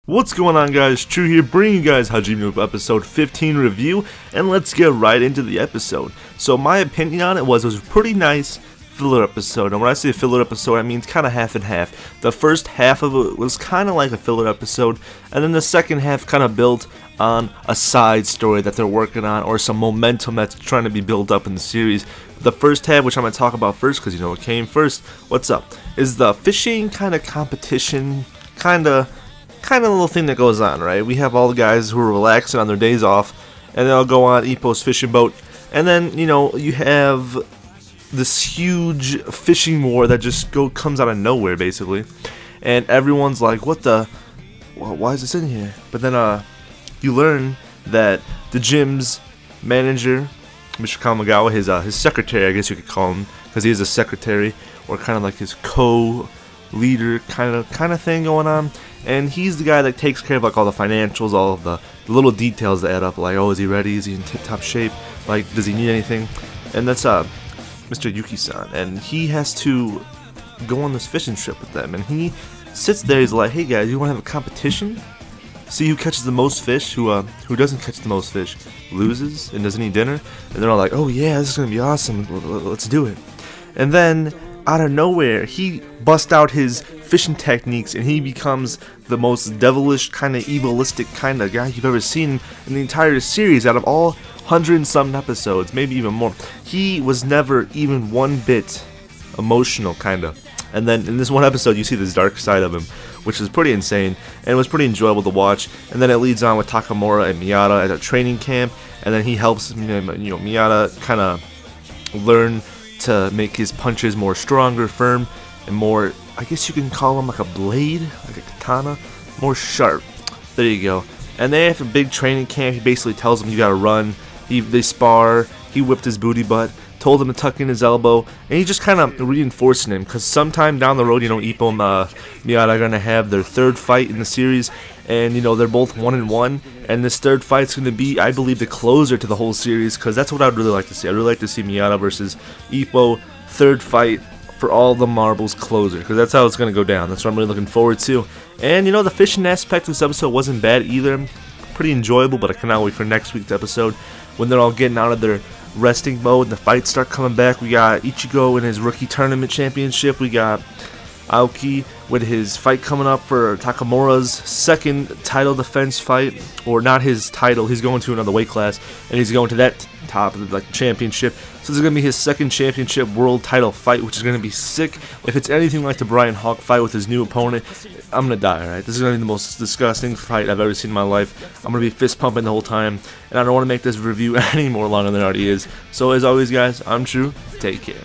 What's going on, guys? True here, bringing you guys Hajime no Ippo episode 15 review, and let's get right into the episode. So my opinion on it was a pretty nice filler episode, and when I say filler episode, I mean kind of half and half. The first half of it was kind of like a filler episode, and then the second half kind of built on a side story that they're working on, or some momentum that's trying to be built up in the series. The first half, which I'm going to talk about first, because you know it came first, what's up, is the fishing kind of competition, kind of little thing that goes on, right? We have all the guys who are relaxing on their days off, and they'll go on Ippo's fishing boat, and then, you know, you have this huge fishing war that just comes out of nowhere, basically, and everyone's like, what the, well, why is this in here? But then, you learn that the gym's manager, Mr. Kamagawa, his secretary, I guess you could call him, because he is a secretary, or kind of like his co-leader kind of thing going on, and he's the guy that takes care of like all the financials, all of the little details that add up, like, oh, is he ready, is he in tip-top shape, like, does he need anything? And that's Mr. Yuki-san, and he has to go on this fishing trip with them, and he sits there, he's like, hey guys, you want to have a competition? See who catches the most fish, who doesn't catch the most fish loses and doesn't eat dinner. And they're all like, oh yeah, this is gonna be awesome, let's do it. And then out of nowhere, he busts out his fishing techniques, and he becomes the most devilish, kind of evilistic kind of guy you've ever seen in the entire series. Out of all 100 and some episodes, maybe even more, he was never even one bit emotional, kind of. And then in this one episode, you see this dark side of him, which is pretty insane, and it was pretty enjoyable to watch. And then it leads on with Takamura and Miyata at a training camp, and then he helps Miyata kind of learn to make his punches more stronger, firm, and more, I guess you can call them like a blade, like a katana, more sharp. There you go. And they have a big training camp. He basically tells them you gotta run. They spar. He whipped his booty butt, told him to tuck in his elbow, and he's just kind of reinforcing him, because sometime down the road, you know, Ippo and Miyata are gonna have their third fight in the series, and you know they're both 1-1, and this third fight's gonna be, I believe, the closer to the whole series, because that's what I'd really like to see. I'd really like to see Miyata versus Ippo, third fight for all the marbles closer, because that's how it's gonna go down. That's what I'm really looking forward to. And you know, the fishing aspect of this episode wasn't bad either. Pretty enjoyable, but I cannot wait for next week's episode when they're all getting out of their resting mode and the fights start coming back. We got Ichigo in his rookie tournament championship. We got Aoki with his fight coming up for Takamura's second title defense fight, or not his title, he's going to another weight class, and he's going to that top of the like championship. So this is going to be his second championship world title fight, which is going to be sick. If it's anything like the Brian Hawk fight with his new opponent, I'm going to die, right? This is going to be the most disgusting fight I've ever seen in my life. I'm going to be fist pumping the whole time, and I don't want to make this review any more longer than it already is. So as always, guys, I'm True. Take care.